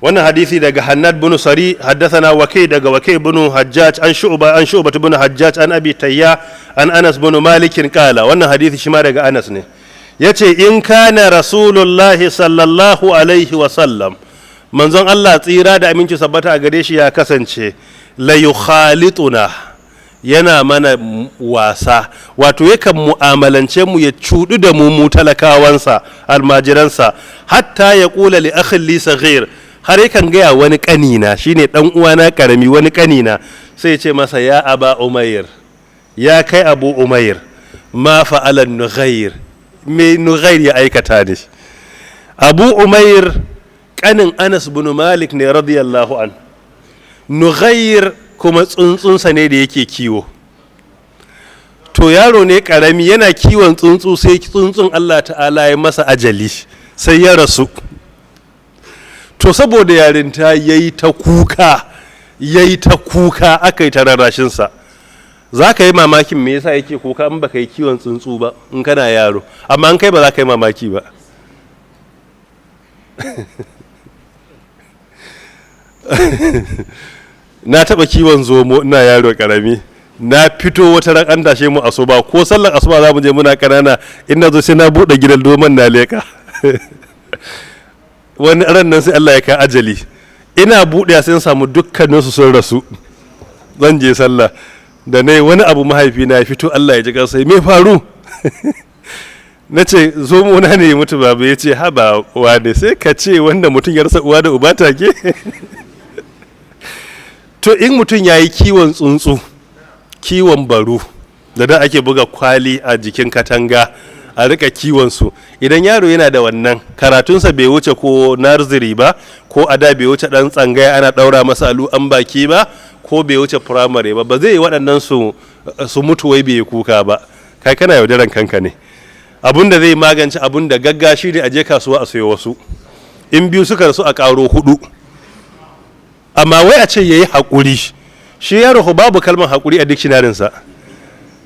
wannan hadisi daga Hannad bin Sari haddathana Waki daga Waki bin Hajjaj an Shu'ba bin Hajjaj an Abi Tayya an Anas bin Malik qala wannan hadisi shi ma daga Anas ne yace in kana Rasulullahi sallallahu alaihi wa sallam manzon Allah tsira da aminci sabbata a gare shi ya kasance la yukhalituna yana mana wasa wato yakan mu'amalance mu ya cudu da mu talakawansa almajiransa hatta ya kula li akhin li saghir har yakan gaya wani kanina shine dan uwana karami wani kanina sai ya ce masa ya aba umair ya kai abu umair ma fa'ala nughair me nughair ya aikata ne abu umair kanin Anas bin Malik ne radiyallahu an nughair kuma tsuntsunsa ne da yake kiwo to yaro ne karami yana kiwon tsuntsu sai tsuntsun Allah ta'ala ya masa ajali sai ya rasu to saboda yarinta yayi ta kuka aka yi ta rarrashinsa za ka yi mamakin me yasa yake kuka in baka yi kiwon tsuntsu ba in kana yaro amma an kai ba za ka yi mamaki ba na taba kiwon zomo ina yaro karami na fito wata ran an dashe mu asuba ko sallar asuba za mu je muna kanana ina zo sai na bude gidan doman na leka wani ran nan sai Allah ya ka ajali ina bude sai samu dukkanin su sun rasu zan je sallah da nayi wani abu mahaifi na ya fito Allah ya ji kansa me faru nace zomo na ne mutu baba yace haba wane sai ka ce wanda mutun ya rasa uwa da uba take to in mutum ya yi kiwon tsuntsu kiwon baru da ake buga kwali a jikin katanga a rika kiwonsu idan yaro yana da wannan karatunsa bai wuce ko nursery ba ko a da bai wuce dan tsangaya ana daura masa alu an baki ba ko bai wuce primary ba zai yi waɗannan su mutu wai bai kuka ba kai kana yaudaran kanka ne abun da zai magance abun da gaggashi ne a je kasuwa a sayo wasu in biyu suka rasu a karo 4 amma wai a ce yayi hakuri shi yaro babu kalmar hakuri a dictionary sa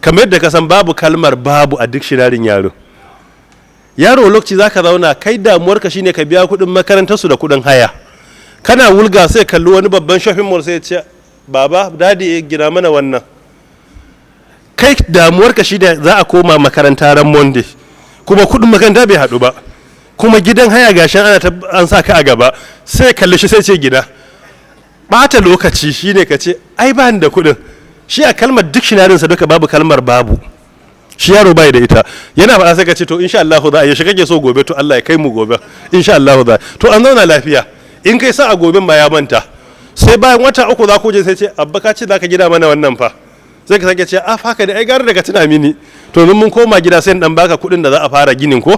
kamar yadda ka san babu kalmar babu a dictionary yaro lokaci zaka zauna kai damuwarka shine ka biya kudin makarantar su da kudin haya kana wulga sai kalli wani babban shopping mall sai ya ce baba dadi ya gina mana wannan kai damuwarka shine za a koma makaranta ran Monday kuma kudin makaranta bai hadu ba kuma gidan haya gashin an sa ka a gaba sai kalli shi sai ce gida bata lokaci shine ka ce ai ba ni da kudin shi a kalmar dictionary sa duka babu kalmar babu shi yaro bai da ita yana faɗa sai ka ce to insha Allah za a yi shi kake so gobe to Allah ya kai mu gobe insha Allah za to an zauna lafiya in kai sa a goben ma ya manta sai bayan wata 3 za ku je sai ce abba ka ce za ka gida mana wannan fa sai ka sake ce a faka da ai gara daga tuna mini to mun koma gida sai dan baka kudin da za a fara ginin ko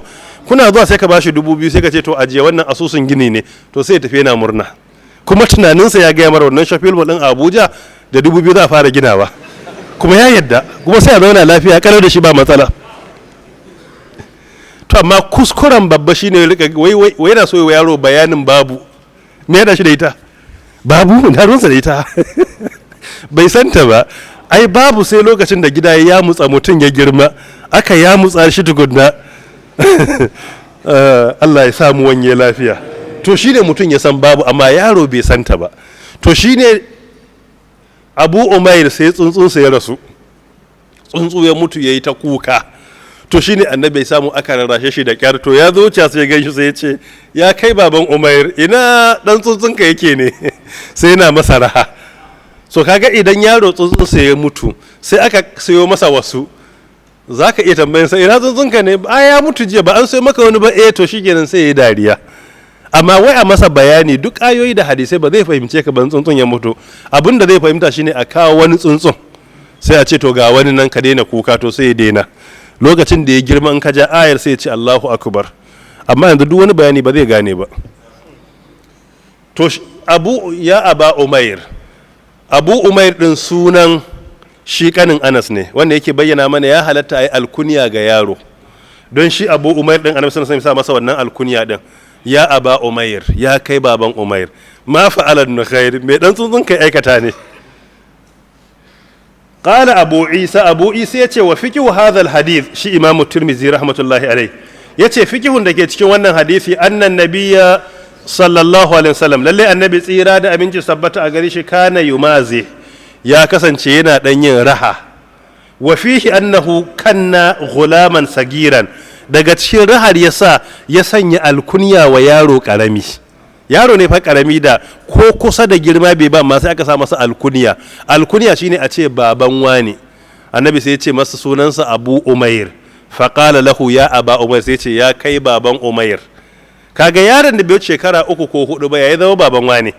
kuna zuwa sai ka bashi 2000 sai ka ce to ajiye wannan asusun gini ne to sai ya tafi yana murna kuma tunaninsa ya gaya mara wannan shopping mall din Abuja da 2000 za a fara ginawa kuma ya yadda kuma sai a zauna lafiya kalar da shi ba matsala to amma kuskuren babba shine wai yana so yaro bayanin babu me yana shi da ita babu na ruwansa da ita bai santa ba ai babu sai lokacin da gida ya mutsa mutum ya girma aka ya mutsa shi tukunna Allah ya samu wanye lafiya to shine mutum ya san babu amma yaro bai santa ba to shine Abu Umair sai tsuntsunsa ya rasu tsuntsu ya mutu yayi ta kuka to shine annabi ya samu aka rarrashe shi da kyar to ya zo sai ya ganshi sai ya ce ya kai baban Umair ina dan tsuntsunka yake ne sai yana masa raha so kaga idan yaro tsuntsunsa ya mutu sai aka sayo masa wasu zaka iya tambayin sai ina tsuntsunka ne ya mutu jiya ba an sayo maka wani ba to shikenan sai yayi dariya amma wai a masa bayani duk ayoyi da hadisai ba zai fahimce ka ban tsuntsun ya mutu abinda zai fahimta shine a kawo wani tsuntsun sai a ce to ga wani nan ka daina kuka to sai ya daina lokacin da ya girma in ka ja ayar sai ya ce Allahu akbar amma yanzu duk wani bayani ba zai gane ba to Aba Umair Abu Umair din sunan shi kanin Anas ne wanda yake bayyana mana ya halatta ayi alkunya ga yaro don shi Abu Umair din Annabi sallallahu alaihi wasallam sa masa wannan alkunya din ya Aba Umair ya kai baban Umair ma fa'ala khair me dan tsuntsun kai aikata ne qala Abu Isa yace wa fiqhu hadha alhadith shi Imam Tirmidhi rahmatullahi alayh yace fiqhun da ke cikin wannan hadisi annan nabiyya sallallahu alaihi wasallam lalle annabi tsira da aminci sabbata a gare shi kana yumazi ya kasance yana dan yin raha wa fihi annahu kanna ghulaman sagiran daga cikin rahar yasa ya sanya alkunya wa yaro karami yaro ne fa karami da ko kusa da girma bai ba ma sai aka sa masa alkunya shine a ce baban wani annabi sai ya ce masa sunansa Abu Umair faqala lahu ya Aba Umair sai ya ce ya kai baban Umair kaga yaron da bai shekara 3 ko 4 ba ya zama baban wani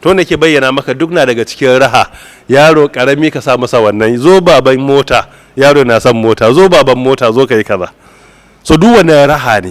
to ne ke bayyana maka duk na daga cikin raha yaro karami ka sa masa wannan zo baban mota yaro na son mota zo baban mota zo kai kaza so duk wannan raha ne